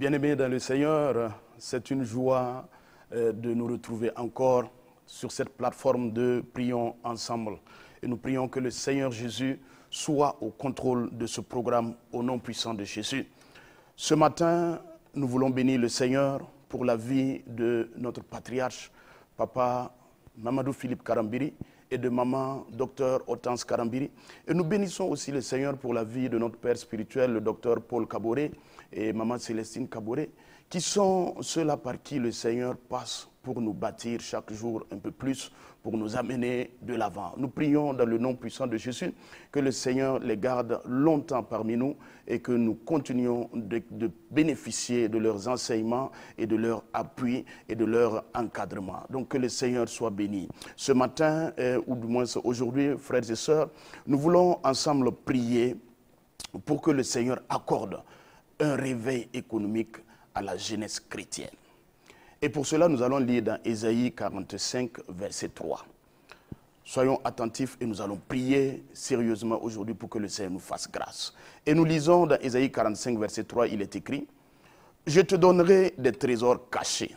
Bien-aimés dans le Seigneur, c'est une joie de nous retrouver encore sur cette plateforme de Prions ensemble. Et nous prions que le Seigneur Jésus soit au contrôle de ce programme au nom puissant de Jésus. Ce matin, nous voulons bénir le Seigneur pour la vie de notre patriarche, Papa Mamadou Philippe Karambiri, et de maman Dr Hortense Karambiri. Et nous bénissons aussi le Seigneur pour la vie de notre père spirituel, le Dr Paul Kaboré et maman Célestine Kaboré, qui sont ceux-là par qui le Seigneur passe pour nous bâtir chaque jour un peu plus, pour nous amener de l'avant. Nous prions dans le nom puissant de Jésus que le Seigneur les garde longtemps parmi nous et que nous continuions de bénéficier de leurs enseignements et de leur appui et de leur encadrement. Donc que le Seigneur soit béni. Ce matin, ou du moins aujourd'hui, frères et sœurs, nous voulons ensemble prier pour que le Seigneur accorde un réveil économique à la jeunesse chrétienne. Et pour cela, nous allons lire dans Ésaïe 45, verset 3. Soyons attentifs et nous allons prier sérieusement aujourd'hui pour que le Seigneur nous fasse grâce. Et nous lisons dans Ésaïe 45, verset 3, il est écrit « Je te donnerai des trésors cachés,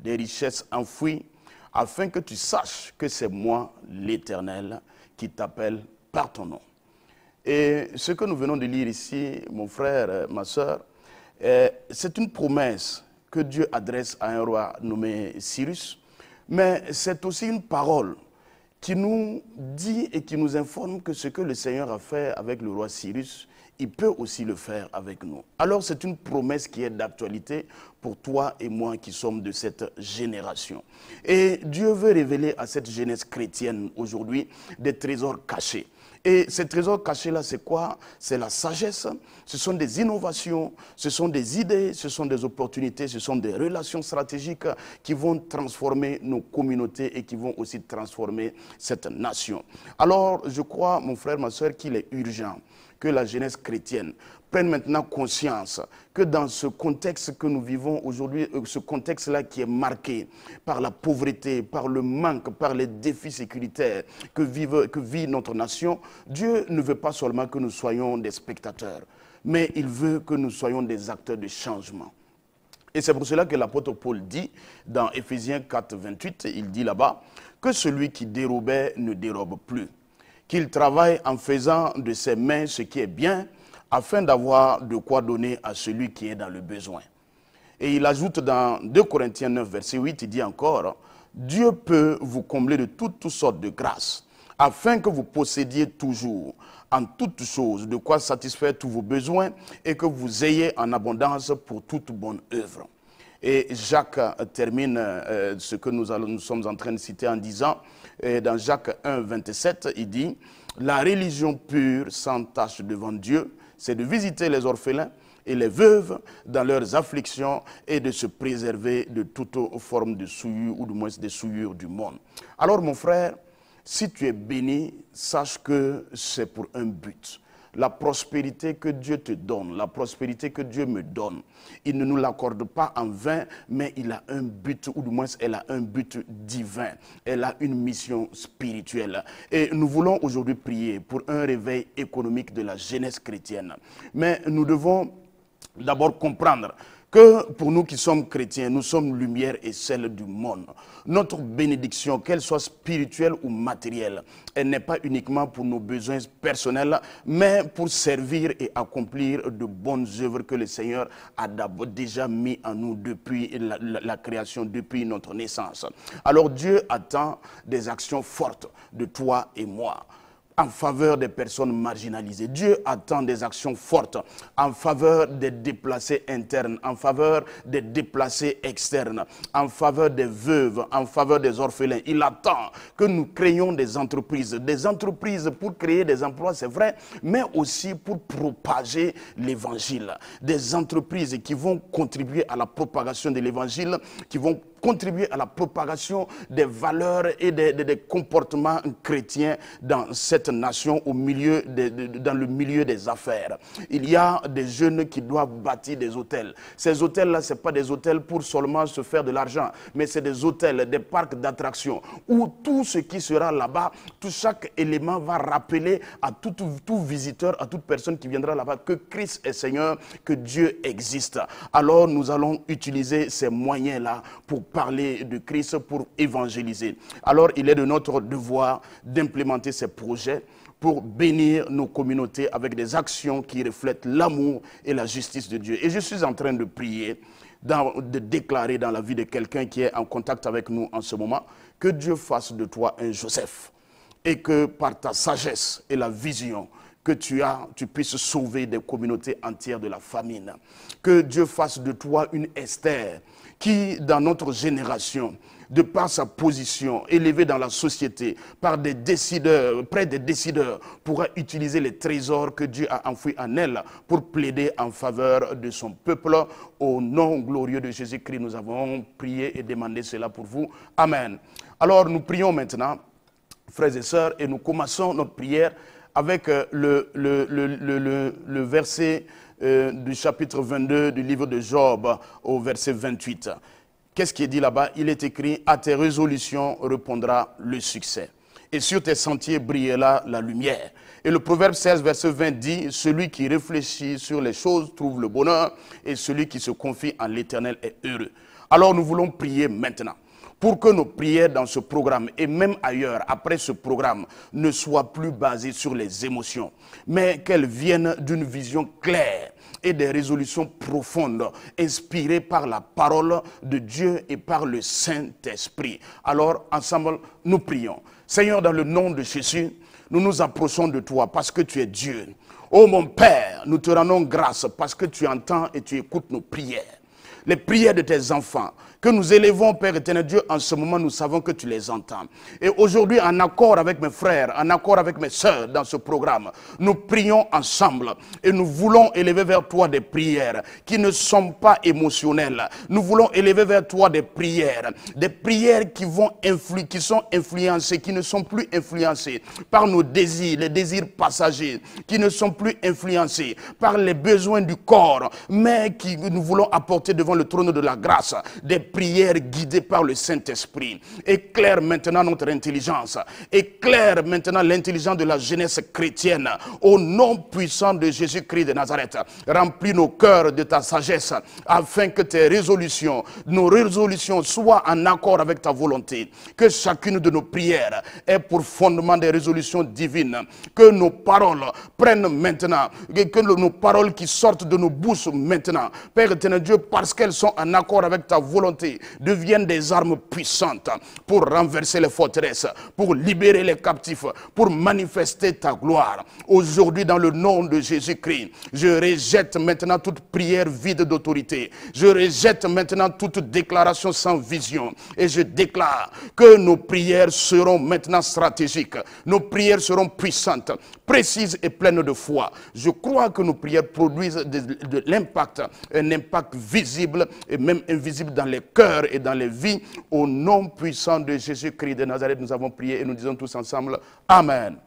des richesses enfouies, afin que tu saches que c'est moi, l'Éternel, qui t'appelle par ton nom. » Et ce que nous venons de lire ici, mon frère, ma soeur, c'est une promesse que Dieu adresse à un roi nommé Cyrus, mais c'est aussi une parole qui nous dit et qui nous informe que ce que le Seigneur a fait avec le roi Cyrus, il peut aussi le faire avec nous. Alors c'est une promesse qui est d'actualité pour toi et moi qui sommes de cette génération. Et Dieu veut révéler à cette jeunesse chrétienne aujourd'hui des trésors cachés. Et ces trésors cachés-là, c'est quoi? C'est la sagesse, ce sont des innovations, ce sont des idées, ce sont des opportunités, ce sont des relations stratégiques qui vont transformer nos communautés et qui vont aussi transformer cette nation. Alors, je crois, mon frère, ma soeur, qu'il est urgent que la jeunesse chrétienne prenne maintenant conscience que dans ce contexte que nous vivons aujourd'hui, ce contexte-là qui est marqué par la pauvreté, par le manque, par les défis sécuritaires que vit notre nation, Dieu ne veut pas seulement que nous soyons des spectateurs, mais il veut que nous soyons des acteurs de changement. Et c'est pour cela que l'apôtre Paul dit dans Éphésiens 4, 28, il dit là-bas que celui qui dérobait ne dérobe plus, qu'il travaille en faisant de ses mains ce qui est bien, afin d'avoir de quoi donner à celui qui est dans le besoin. Et il ajoute dans 2 Corinthiens 9, verset 8, il dit encore, Dieu peut vous combler de toutes sortes de grâces, afin que vous possédiez toujours en toutes choses de quoi satisfaire tous vos besoins et que vous ayez en abondance pour toute bonne œuvre. Et Jacques termine ce que nous sommes en train de citer en disant, dans Jacques 1, 27, il dit, la religion pure sans tache devant Dieu, c'est de visiter les orphelins et les veuves dans leurs afflictions et de se préserver de toute forme de souillure ou du moins des souillures du monde. Alors mon frère, si tu es béni, sache que c'est pour un but. La prospérité que Dieu te donne, la prospérité que Dieu me donne, il ne nous l'accorde pas en vain, mais il a un but, ou du moins elle a un but divin. Elle a une mission spirituelle. Et nous voulons aujourd'hui prier pour un réveil économique de la jeunesse chrétienne. Mais nous devons d'abord comprendre que pour nous qui sommes chrétiens, nous sommes lumière et sel du monde. Notre bénédiction, qu'elle soit spirituelle ou matérielle, elle n'est pas uniquement pour nos besoins personnels, mais pour servir et accomplir de bonnes œuvres que le Seigneur a déjà mis en nous depuis la création, depuis notre naissance. Alors Dieu attend des actions fortes de toi et moi en faveur des personnes marginalisées. Dieu attend des actions fortes en faveur des déplacés internes, en faveur des déplacés externes, en faveur des veuves, en faveur des orphelins. Il attend que nous créions des entreprises pour créer des emplois, c'est vrai, mais aussi pour propager l'évangile. Des entreprises qui vont contribuer à la propagation de l'évangile, qui vont contribuer à la propagation des valeurs et des comportements chrétiens dans cette nation, dans le milieu des affaires. Il y a des jeunes qui doivent bâtir des hôtels. Ces hôtels-là, ce n'est pas des hôtels pour seulement se faire de l'argent, mais c'est des hôtels, des parcs d'attractions, où tout ce qui sera là-bas, chaque élément va rappeler à tout visiteur, à toute personne qui viendra là-bas que Christ est Seigneur, que Dieu existe. Alors nous allons utiliser ces moyens-là pour parler de Christ, pour évangéliser. Alors il est de notre devoir d'implémenter ces projets pour bénir nos communautés avec des actions qui reflètent l'amour et la justice de Dieu. Et je suis en train de prier, de déclarer dans la vie de quelqu'un qui est en contact avec nous en ce moment, que Dieu fasse de toi un Joseph et que par ta sagesse et la vision que tu as, tu puisses sauver des communautés entières de la famine. Que Dieu fasse de toi une Esther qui, dans notre génération, de par sa position élevée dans la société, par des décideurs, près des décideurs, pourra utiliser les trésors que Dieu a enfouis en elle pour plaider en faveur de son peuple. Au nom glorieux de Jésus-Christ, nous avons prié et demandé cela pour vous. Amen. Alors nous prions maintenant, frères et sœurs, et nous commençons notre prière avec le verset du chapitre 22 du livre de Job au verset 28. Qu'est-ce qui est dit là-bas? Il est écrit « À tes résolutions répondra le succès. Et sur tes sentiers brillera la lumière. » Et le proverbe 16, verset 20 dit « Celui qui réfléchit sur les choses trouve le bonheur, et celui qui se confie en l'Éternel est heureux. » Alors nous voulons prier maintenant pour que nos prières dans ce programme et même ailleurs, après ce programme, ne soient plus basées sur les émotions, mais qu'elles viennent d'une vision claire et des résolutions profondes, inspirées par la parole de Dieu et par le Saint-Esprit. Alors, ensemble, nous prions. Seigneur, dans le nom de Jésus, nous nous approchons de toi parce que tu es Dieu. Oh mon Père, nous te rendons grâce parce que tu entends et tu écoutes nos prières. Les prières de tes enfants, que nous élevons, Père éternel Dieu, en ce moment, nous savons que tu les entends. Et aujourd'hui, en accord avec mes frères, en accord avec mes sœurs dans ce programme, nous prions ensemble et nous voulons élever vers toi des prières qui ne sont pas émotionnelles. Nous voulons élever vers toi des prières qui sont influencées, qui ne sont plus influencées par nos désirs, les désirs passagers, qui ne sont plus influencés par les besoins du corps, mais qui nous voulons apporter devant le trône de la grâce, des prières guidées par le Saint-Esprit. Éclaire maintenant notre intelligence. Éclaire maintenant l'intelligence de la jeunesse chrétienne. Au nom puissant de Jésus-Christ de Nazareth, remplis nos cœurs de ta sagesse afin que tes résolutions, nos résolutions soient en accord avec ta volonté. Que chacune de nos prières ait pour fondement des résolutions divines. Que nos paroles prennent maintenant, que nos paroles qui sortent de nos bouches maintenant, Père éternel Dieu, parce qu'elles sont en accord avec ta volonté, deviennent des armes puissantes pour renverser les forteresses, pour libérer les captifs, pour manifester ta gloire. Aujourd'hui, dans le nom de Jésus-Christ, je rejette maintenant toute prière vide d'autorité. Je rejette maintenant toute déclaration sans vision. Et je déclare que nos prières seront maintenant stratégiques. Nos prières seront puissantes, précises et pleines de foi. Je crois que nos prières produisent de l'impact, un impact visible et même invisible dans les cœurs et dans les vies. Au nom puissant de Jésus-Christ de Nazareth, nous avons prié et nous disons tous ensemble Amen.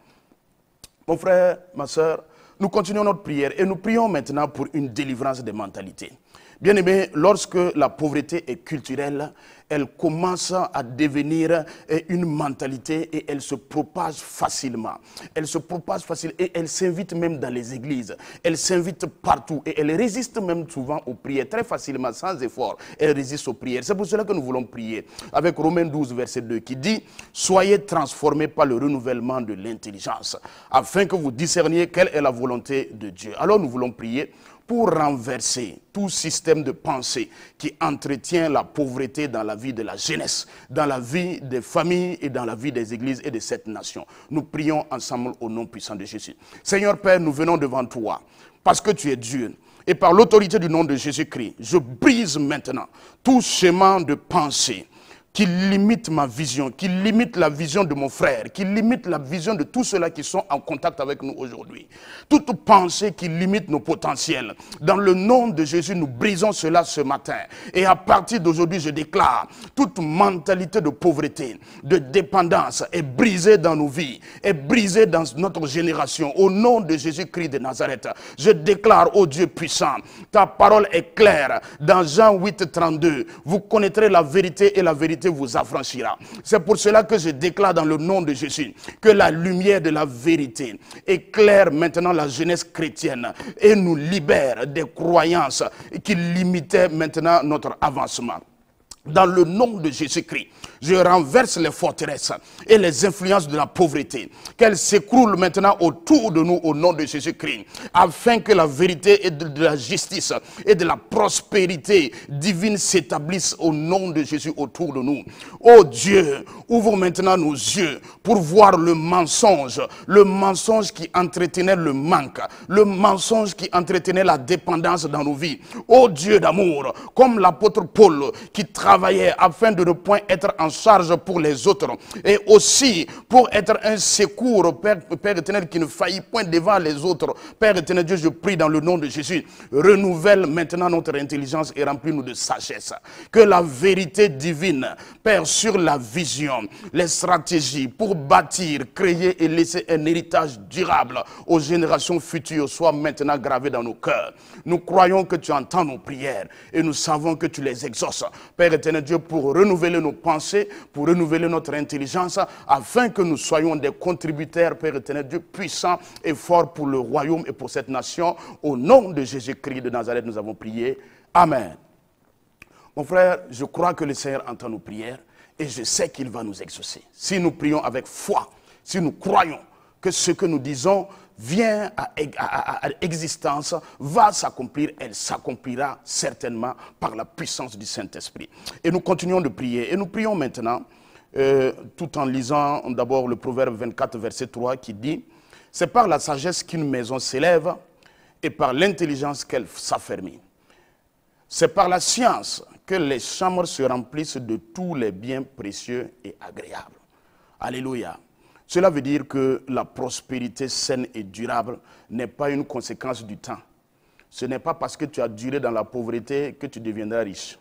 Mon frère, ma soeur, nous continuons notre prière et nous prions maintenant pour une délivrance des mentalités. Bien aimé, lorsque la pauvreté est culturelle, elle commence à devenir une mentalité et elle se propage facilement. Elle se propage facilement et elle s'invite même dans les églises. Elle s'invite partout et elle résiste même souvent aux prières, très facilement, sans effort. Elle résiste aux prières. C'est pour cela que nous voulons prier avec Romains 12, verset 2 qui dit « Soyez transformés par le renouvellement de l'intelligence, afin que vous discerniez quelle est la volonté de Dieu. » Alors nous voulons prier pour renverser tout système de pensée qui entretient la pauvreté dans la vie de la jeunesse, dans la vie des familles et dans la vie des églises et de cette nation. Nous prions ensemble au nom puissant de Jésus. Seigneur Père, nous venons devant toi parce que tu es Dieu. Et par l'autorité du nom de Jésus-Christ, je brise maintenant tout chemin de pensée, qui limite ma vision, qui limite la vision de mon frère, qui limite la vision de tous ceux-là qui sont en contact avec nous aujourd'hui. Toute pensée qui limite nos potentiels. Dans le nom de Jésus, nous brisons cela ce matin. Et à partir d'aujourd'hui, je déclare, toute mentalité de pauvreté, de dépendance est brisée dans nos vies, est brisée dans notre génération. Au nom de Jésus-Christ de Nazareth, je déclare, ô Dieu puissant, ta parole est claire. Dans Jean 8, 32, vous connaîtrez la vérité et la vérité vous affranchira. C'est pour cela que je déclare dans le nom de Jésus que la lumière de la vérité éclaire maintenant la jeunesse chrétienne et nous libère des croyances qui limitaient maintenant notre avancement. Dans le nom de Jésus-Christ, je renverse les forteresses et les influences de la pauvreté. Qu'elles s'écroulent maintenant autour de nous au nom de Jésus-Christ. Afin que la vérité et de la justice et de la prospérité divine s'établissent au nom de Jésus autour de nous. Oh Dieu, ouvre maintenant nos yeux pour voir le mensonge qui entretenait le manque, le mensonge qui entretenait la dépendance dans nos vies. Oh Dieu d'amour, comme l'apôtre Paul qui travaillait afin de ne point être en charge pour les autres et aussi pour être un secours, Père éternel, qui ne faillit point devant les autres. Père éternel Dieu, je prie dans le nom de Jésus, renouvelle maintenant notre intelligence et remplis-nous de sagesse. Que la vérité divine, Père, sur la vision, les stratégies pour bâtir, créer et laisser un héritage durable aux générations futures soit maintenant gravé dans nos cœurs. Nous croyons que tu entends nos prières et nous savons que tu les exauces. Père éternel Dieu, pour renouveler nos pensées, pour renouveler notre intelligence, afin que nous soyons des contributeurs, Père éternel Dieu, puissants et forts pour le royaume et pour cette nation. Au nom de Jésus-Christ de Nazareth, nous avons prié. Amen. Mon frère, je crois que le Seigneur entend nos prières et je sais qu'il va nous exaucer. Si nous prions avec foi, si nous croyons que ce que nous disons vient à existence, va s'accomplir, elle s'accomplira certainement par la puissance du Saint-Esprit. Et nous continuons de prier. Et nous prions maintenant, tout en lisant d'abord le Proverbe 24, verset 3, qui dit « C'est par la sagesse qu'une maison s'élève et par l'intelligence qu'elle s'affermit. C'est par la science que les chambres se remplissent de tous les biens précieux et agréables. » Alléluia. Cela veut dire que la prospérité saine et durable n'est pas une conséquence du temps. Ce n'est pas parce que tu as duré dans la pauvreté que tu deviendras riche.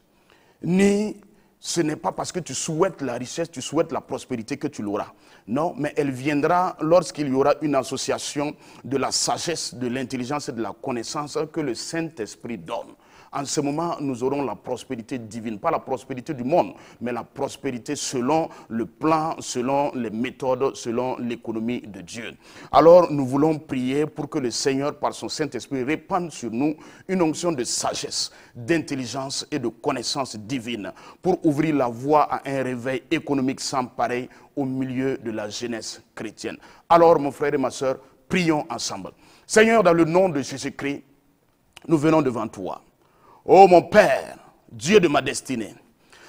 Ni ce n'est pas parce que tu souhaites la richesse, tu souhaites la prospérité que tu l'auras. Non, mais elle viendra lorsqu'il y aura une association de la sagesse, de l'intelligence et de la connaissance que le Saint-Esprit donne. En ce moment, nous aurons la prospérité divine. Pas la prospérité du monde, mais la prospérité selon le plan, selon les méthodes, selon l'économie de Dieu. Alors, nous voulons prier pour que le Seigneur, par son Saint-Esprit, répande sur nous une onction de sagesse, d'intelligence et de connaissance divine pour ouvrir la voie à un réveil économique sans pareil au milieu de la jeunesse chrétienne. Alors, mon frère et ma soeur, prions ensemble. Seigneur, dans le nom de Jésus-Christ, nous venons devant toi. Oh mon Père, Dieu de ma destinée,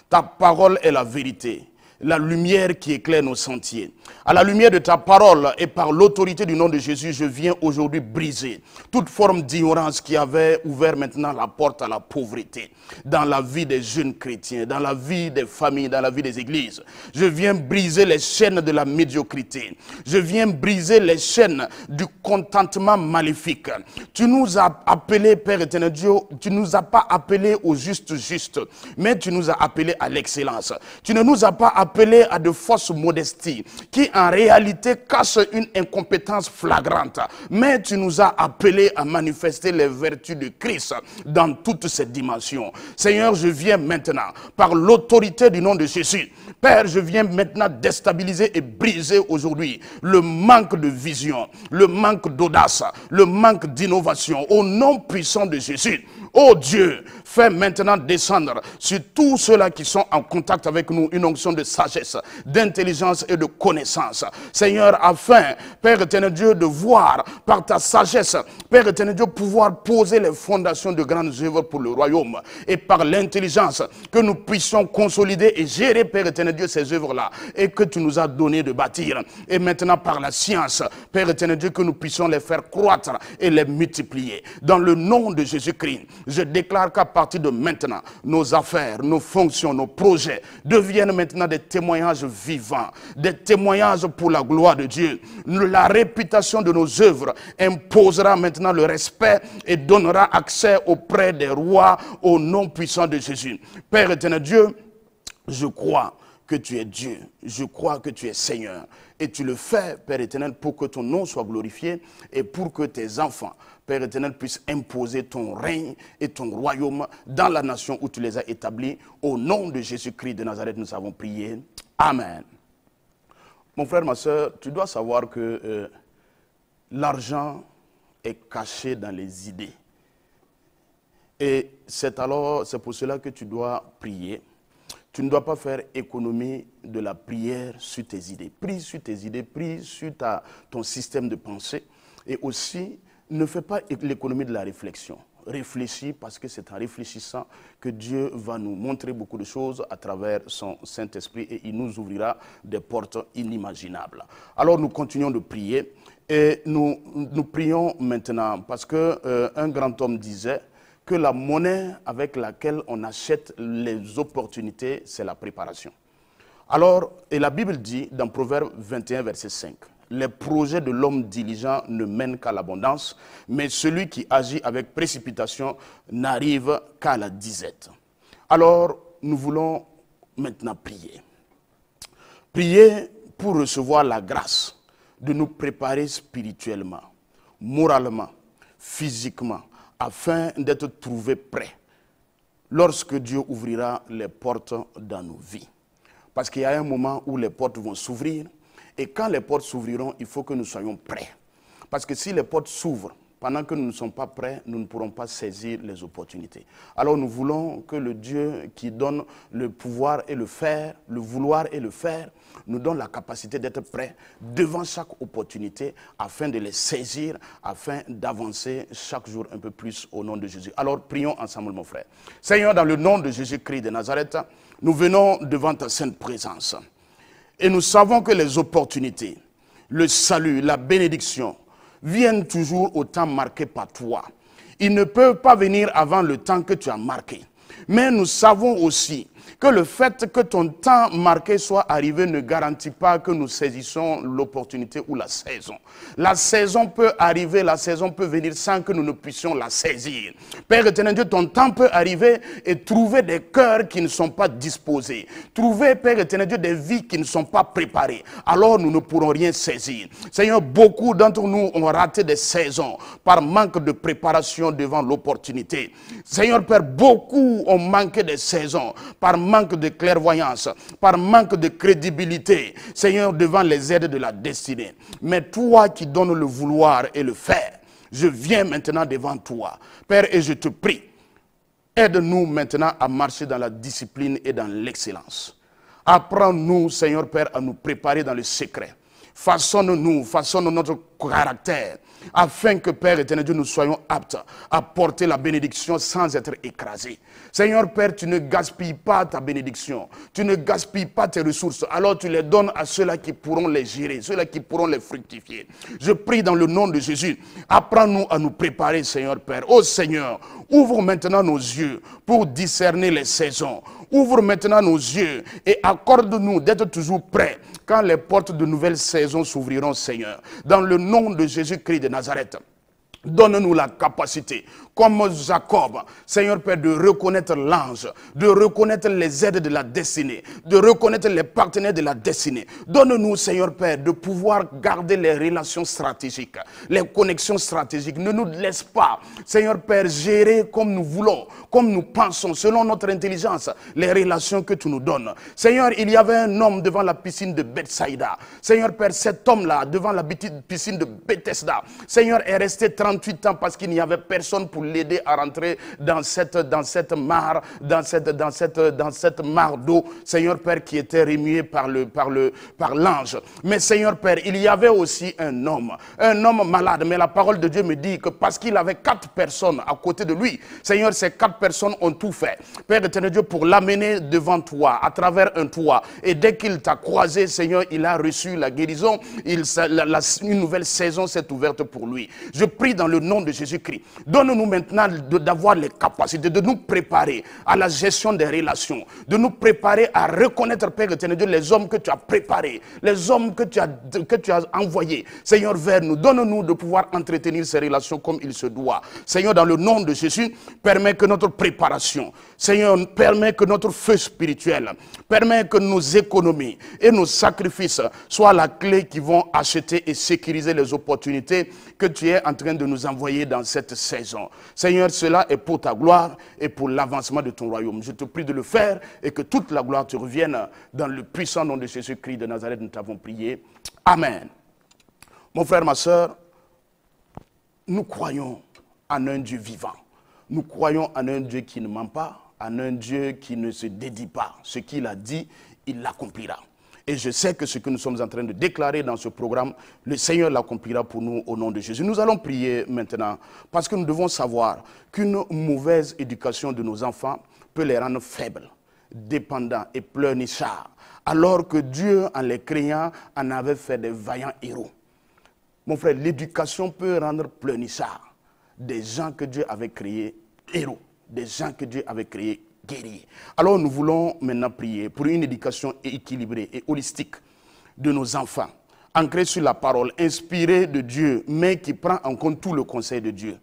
ta parole est la vérité, la lumière qui éclaire nos sentiers. À la lumière de ta parole et par l'autorité du nom de Jésus, je viens aujourd'hui briser toute forme d'ignorance qui avait ouvert maintenant la porte à la pauvreté dans la vie des jeunes chrétiens, dans la vie des familles, dans la vie des églises. Je viens briser les chaînes de la médiocrité. Je viens briser les chaînes du contentement maléfique. Tu nous as appelés, Père éternel Dieu, tu ne nous as pas appelés au juste, mais tu nous as appelés à l'excellence. Tu ne nous as pas appelés à de fausses modesties qui en réalité cachent une incompétence flagrante. Mais tu nous as appelés à manifester les vertus de Christ dans toutes ses dimensions. Seigneur, je viens maintenant, par l'autorité du nom de Jésus, Père, je viens maintenant déstabiliser et briser aujourd'hui le manque de vision, le manque d'audace, le manque d'innovation. Au nom puissant de Jésus, oh Dieu, fais maintenant descendre sur tous ceux-là qui sont en contact avec nous une onction de sagesse, d'intelligence et de connaissance. Seigneur, afin, Père éternel Dieu, de voir par ta sagesse, Père éternel Dieu, pouvoir poser les fondations de grandes œuvres pour le royaume. Et par l'intelligence, que nous puissions consolider et gérer, Père éternel Dieu, ces œuvres-là. Et que tu nous as donné de bâtir. Et maintenant par la science, Père éternel Dieu, que nous puissions les faire croître et les multiplier. Dans le nom de Jésus-Christ, Je déclare qu'à partir de maintenant, nos affaires, nos fonctions, nos projets deviennent maintenant des témoignages vivants, des témoignages pour la gloire de Dieu. La réputation de nos œuvres imposera maintenant le respect et donnera accès auprès des rois au nom puissant de Jésus. Père éternel Dieu, je crois que tu es Dieu, je crois que tu es Seigneur. Et tu le fais, Père éternel, pour que ton nom soit glorifié et pour que tes enfants, Père éternel, puissent imposer ton règne et ton royaume dans la nation où tu les as établis. Au nom de Jésus-Christ de Nazareth, nous avons prié. Amen. Mon frère, ma soeur, tu dois savoir que l'argent est caché dans les idées. Et c'est pour cela que tu dois prier. Tu ne dois pas faire économie de la prière sur tes idées. Prie sur tes idées, prie sur ton système de pensée. Et aussi, ne fais pas l'économie de la réflexion. Réfléchis parce que c'est en réfléchissant que Dieu va nous montrer beaucoup de choses à travers son Saint-Esprit et il nous ouvrira des portes inimaginables. Alors nous continuons de prier et nous prions maintenant parce qu'un grand homme disait que la monnaie avec laquelle on achète les opportunités, c'est la préparation. Alors, et la Bible dit dans Proverbe 21, verset 5, « Les projets de l'homme diligent ne mènent qu'à l'abondance, mais celui qui agit avec précipitation n'arrive qu'à la disette. » Alors, nous voulons maintenant prier. Prier pour recevoir la grâce de nous préparer spirituellement, moralement, physiquement, afin d'être trouvés prêts lorsque Dieu ouvrira les portes dans nos vies. Parce qu'il y a un moment où les portes vont s'ouvrir, et quand les portes s'ouvriront, il faut que nous soyons prêts. Parce que si les portes s'ouvrent, pendant que nous ne sommes pas prêts, nous ne pourrons pas saisir les opportunités. Alors nous voulons que le Dieu qui donne le pouvoir et le faire, le vouloir et le faire, nous donne la capacité d'être prêts devant chaque opportunité afin de les saisir, afin d'avancer chaque jour un peu plus au nom de Jésus. Alors prions ensemble mon frère. Seigneur, dans le nom de Jésus-Christ de Nazareth, nous venons devant ta sainte présence. Et nous savons que les opportunités, le salut, la bénédiction, viennent toujours au temps marqué par toi. Ils ne peuvent pas venir avant le temps que tu as marqué. Mais nous savons aussi que le fait que ton temps marqué soit arrivé ne garantit pas que nous saisissons l'opportunité ou la saison. La saison peut arriver, la saison peut venir sans que nous ne puissions la saisir. Père éternel Dieu, ton temps peut arriver et trouver des cœurs qui ne sont pas disposés. Trouver, Père éternel Dieu, des vies qui ne sont pas préparées. Alors nous ne pourrons rien saisir. Seigneur, beaucoup d'entre nous ont raté des saisons par manque de préparation devant l'opportunité. Seigneur Père, beaucoup ont manqué des saisons par manque de clairvoyance, par manque de crédibilité, Seigneur, devant les aides de la destinée. Mais toi qui donnes le vouloir et le faire, je viens maintenant devant toi, Père, et je te prie, aide-nous maintenant à marcher dans la discipline et dans l'excellence. Apprends-nous, Seigneur Père, à nous préparer dans le secret. Façonne-nous, façonne notre caractère, afin que, Père éternel Dieu, nous soyons aptes à porter la bénédiction sans être écrasés. Seigneur Père, tu ne gaspilles pas ta bénédiction, tu ne gaspilles pas tes ressources, alors tu les donnes à ceux-là qui pourront les gérer, ceux-là qui pourront les fructifier. Je prie dans le nom de Jésus, apprends-nous à nous préparer, Seigneur Père. Ô Seigneur, ouvre maintenant nos yeux pour discerner les saisons. Ouvre maintenant nos yeux et accorde-nous d'être toujours prêts quand les portes de nouvelles saisons s'ouvriront, Seigneur. Dans le nom de Jésus-Christ de Nazareth, donne-nous la capacité, comme Jacob, Seigneur Père, de reconnaître l'ange, de reconnaître les aides de la destinée, de reconnaître les partenaires de la destinée. Donne-nous, Seigneur Père, de pouvoir garder les relations stratégiques, les connexions stratégiques. Ne nous laisse pas, Seigneur Père, gérer comme nous voulons, comme nous pensons, selon notre intelligence, les relations que tu nous donnes. Seigneur, il y avait un homme devant la piscine de Bethsaïda. Seigneur Père, cet homme-là, devant la piscine de Bethesda, Seigneur, est resté 38 ans parce qu'il n'y avait personne pour l'aider à rentrer dans cette mare, dans cette mare d'eau, Seigneur Père, qui était remuée par l'ange. Mais Seigneur Père, il y avait aussi un homme malade, mais la parole de Dieu me dit que parce qu'il avait 4 personnes à côté de lui, Seigneur, ces 4 personnes ont tout fait, Père éternel Dieu, pour l'amener devant toi, à travers un toit. Et dès qu'il t'a croisé, Seigneur, il a reçu la guérison, une nouvelle saison s'est ouverte pour lui. Je prie dans le nom de Jésus-Christ. Donne-nous maintenant d'avoir les capacités, de nous préparer à la gestion des relations, de nous préparer à reconnaître, Père éternel Dieu, les hommes que tu as préparés, les hommes que tu as envoyés, Seigneur, vers nous. Donne-nous de pouvoir entretenir ces relations comme il se doit. Seigneur, dans le nom de Jésus, permets que notre préparation, Seigneur, permets que notre feu spirituel, permets que nos économies et nos sacrifices soient la clé qui vont acheter et sécuriser les opportunités que tu es en train de nous envoyer dans cette saison. Seigneur, cela est pour ta gloire et pour l'avancement de ton royaume. Je te prie de le faire et que toute la gloire te revienne dans le puissant nom de Jésus-Christ de Nazareth. Nous t'avons prié. Amen. Mon frère, ma soeur, nous croyons en un Dieu vivant. Nous croyons en un Dieu qui ne ment pas, en un Dieu qui ne se dédie pas. Ce qu'il a dit, il l'accomplira. Et je sais que ce que nous sommes en train de déclarer dans ce programme, le Seigneur l'accomplira pour nous au nom de Jésus. Nous allons prier maintenant parce que nous devons savoir qu'une mauvaise éducation de nos enfants peut les rendre faibles, dépendants et pleurnichards, alors que Dieu, en les créant, en avait fait des vaillants héros. Mon frère, l'éducation peut rendre pleurnichards des gens que Dieu avait créés héros, des gens que Dieu avait créés guéris. Alors nous voulons maintenant prier pour une éducation équilibrée et holistique de nos enfants, ancrée sur la parole, inspirée de Dieu, mais qui prend en compte tout le conseil de Dieu,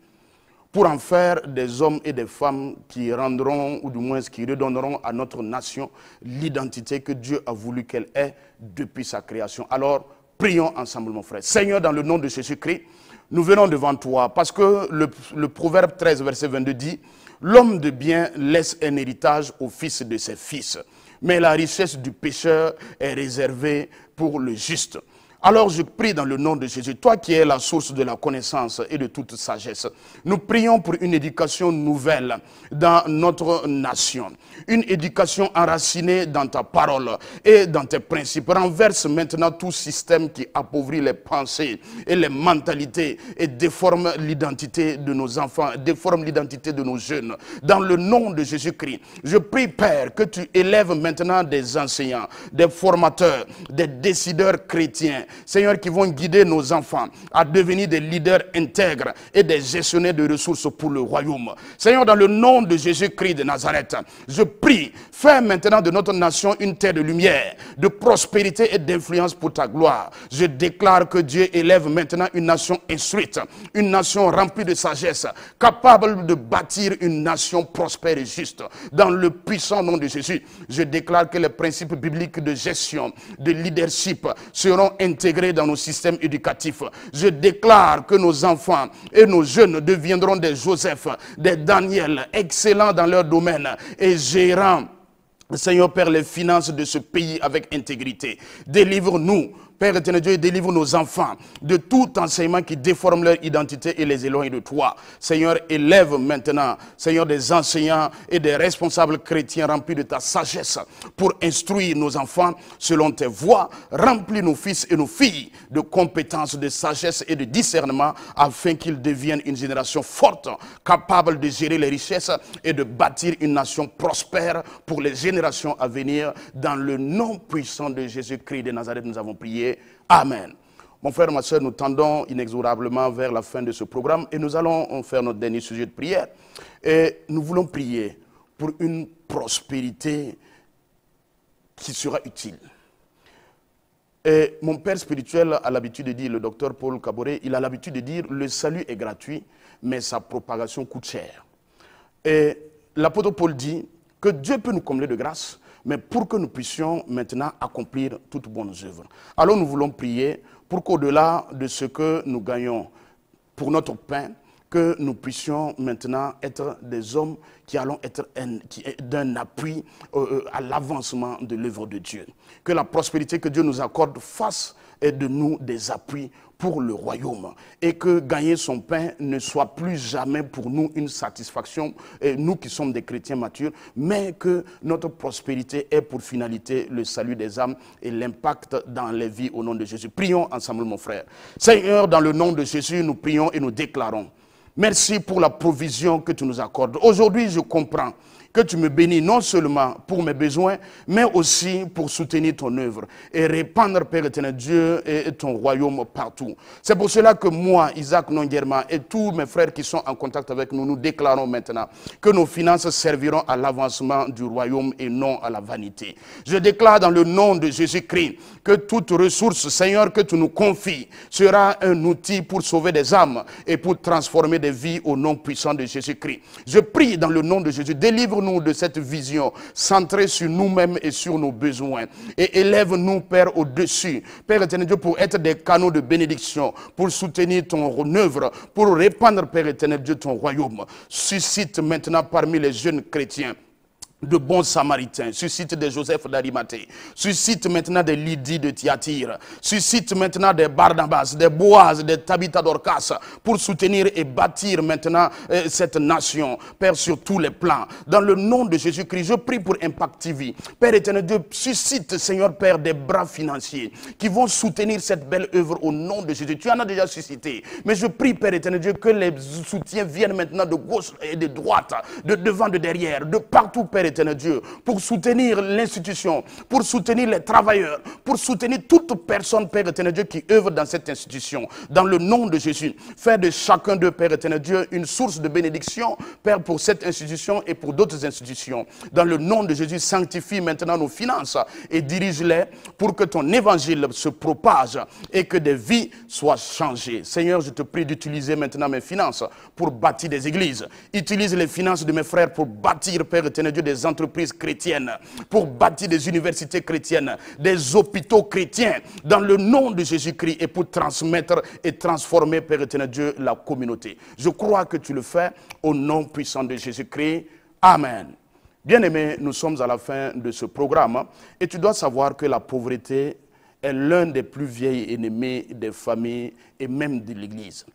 pour en faire des hommes et des femmes qui rendront, ou du moins qui redonneront à notre nation l'identité que Dieu a voulu qu'elle ait depuis sa création. Alors, prions ensemble, mon frère. Seigneur, dans le nom de Jésus-Christ, nous venons devant toi, parce que le Proverbe 13, verset 22 dit: l'homme de bien laisse un héritage au fils de ses fils, mais la richesse du pécheur est réservée pour le juste. Alors je prie dans le nom de Jésus, toi qui es la source de la connaissance et de toute sagesse, nous prions pour une éducation nouvelle dans notre nation. Une éducation enracinée dans ta parole et dans tes principes. Renverse maintenant tout système qui appauvrit les pensées et les mentalités et déforme l'identité de nos enfants, déforme l'identité de nos jeunes. Dans le nom de Jésus-Christ, je prie, Père, que tu élèves maintenant des enseignants, des formateurs, des décideurs chrétiens, Seigneur, qui vont guider nos enfants à devenir des leaders intègres et des gestionnaires de ressources pour le royaume. Seigneur, dans le nom de Jésus-Christ de Nazareth, je prie, fais maintenant de notre nation une terre de lumière, de prospérité et d'influence pour ta gloire. Je déclare que Dieu élève maintenant une nation instruite, une nation remplie de sagesse, capable de bâtir une nation prospère et juste. Dans le puissant nom de Jésus, je déclare que les principes bibliques de gestion, de leadership seront intégrés dans nos systèmes éducatifs. Je déclare que nos enfants et nos jeunes deviendront des Joseph, des Daniel, excellents dans leur domaine et gérants, Seigneur Père, les finances de ce pays avec intégrité. Délivre-nous, Père éternel Dieu, délivre nos enfants de tout enseignement qui déforme leur identité et les éloigne de toi. Seigneur, élève maintenant, Seigneur, des enseignants et des responsables chrétiens remplis de ta sagesse pour instruire nos enfants selon tes voies. Remplis nos fils et nos filles de compétences, de sagesse et de discernement afin qu'ils deviennent une génération forte, capable de gérer les richesses et de bâtir une nation prospère pour les générations à venir. Dans le nom puissant de Jésus-Christ de Nazareth, nous avons prié. Amen. Mon frère, ma soeur, nous tendons inexorablement vers la fin de ce programme et nous allons faire notre dernier sujet de prière. Et nous voulons prier pour une prospérité qui sera utile. Et mon père spirituel a l'habitude de dire, le docteur Paul Kaboré, il a l'habitude de dire, le salut est gratuit, mais sa propagation coûte cher. Et l'apôtre Paul dit que Dieu peut nous combler de grâce, mais pour que nous puissions maintenant accomplir toutes bonnes œuvres. Alors nous voulons prier pour qu'au-delà de ce que nous gagnons pour notre pain, que nous puissions maintenant être des hommes qui allons être d'un appui à l'avancement de l'œuvre de Dieu. Que la prospérité que Dieu nous accorde fasse de nous des appuis pour le royaume et que gagner son pain ne soit plus jamais pour nous une satisfaction, nous qui sommes des chrétiens matures, mais que notre prospérité ait pour finalité le salut des âmes et l'impact dans les vies au nom de Jésus. Prions ensemble, mon frère. Seigneur, dans le nom de Jésus, nous prions et nous déclarons. Merci pour la provision que tu nous accordes. Aujourd'hui, je comprends que tu me bénis non seulement pour mes besoins, mais aussi pour soutenir ton œuvre et répandre, Père éternel Dieu, et ton royaume partout. C'est pour cela que moi, Isaac Nonguerma, et tous mes frères qui sont en contact avec nous, nous déclarons maintenant que nos finances serviront à l'avancement du royaume et non à la vanité. Je déclare dans le nom de Jésus-Christ que toute ressource, Seigneur, que tu nous confies, sera un outil pour sauver des âmes et pour transformer des vies au nom puissant de Jésus-Christ. Je prie dans le nom de Jésus, délivre-nous de cette vision centrée sur nous-mêmes et sur nos besoins. Et élève-nous, Père, au-dessus. Père éternel Dieu, pour être des canaux de bénédiction, pour soutenir ton œuvre, pour répandre, Père éternel Dieu, ton royaume. Suscite maintenant parmi les jeunes chrétiens de bons samaritains, suscite des Joseph d'Arimathée, suscite maintenant des Lydie de Thyatire, suscite maintenant des Barnabas, des Boaz, des Tabitha Dorcas, pour soutenir et bâtir maintenant cette nation, Père, sur tous les plans. Dans le nom de Jésus-Christ, je prie pour Impact TV. Père éternel Dieu, suscite, Seigneur Père, des bras financiers qui vont soutenir cette belle œuvre au nom de Jésus. Tu en as déjà suscité, mais je prie, Père éternel Dieu, que les soutiens viennent maintenant de gauche et de droite, de devant, de derrière, de partout, Père éternel Dieu, pour soutenir l'institution, pour soutenir les travailleurs, pour soutenir toute personne, Père éternel Dieu, qui œuvre dans cette institution. Dans le nom de Jésus, faire de chacun d'eux, Père éternel Dieu, une source de bénédiction, Père, pour cette institution et pour d'autres institutions. Dans le nom de Jésus, sanctifie maintenant nos finances et dirige-les pour que ton évangile se propage et que des vies soient changées. Seigneur, je te prie d'utiliser maintenant mes finances pour bâtir des églises. Utilise les finances de mes frères pour bâtir, Père éternel Dieu, des entreprises chrétiennes, pour bâtir des universités chrétiennes, des hôpitaux chrétiens, dans le nom de Jésus-Christ, et pour transmettre et transformer, Père éternel Dieu, la communauté. Je crois que tu le fais au nom puissant de Jésus-Christ. Amen. Bien-aimés, nous sommes à la fin de ce programme et tu dois savoir que la pauvreté est l'un des plus vieils ennemis des familles et même de l'Église.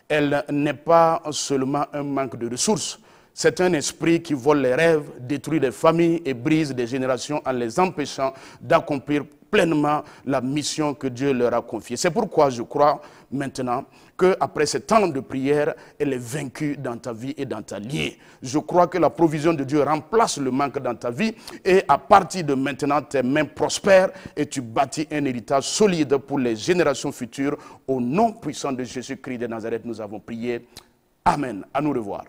Elle n'est pas seulement un manque de ressources. C'est un esprit qui vole les rêves, détruit des familles et brise des générations en les empêchant d'accomplir pleinement la mission que Dieu leur a confiée. C'est pourquoi je crois maintenant qu'après ce temps de prière, elle est vaincue dans ta vie et dans ta vie. Je crois que la provision de Dieu remplace le manque dans ta vie et à partir de maintenant, tes mains prospèrent et tu bâtis un héritage solide pour les générations futures. Au nom puissant de Jésus-Christ de Nazareth, nous avons prié. Amen. À nous revoir.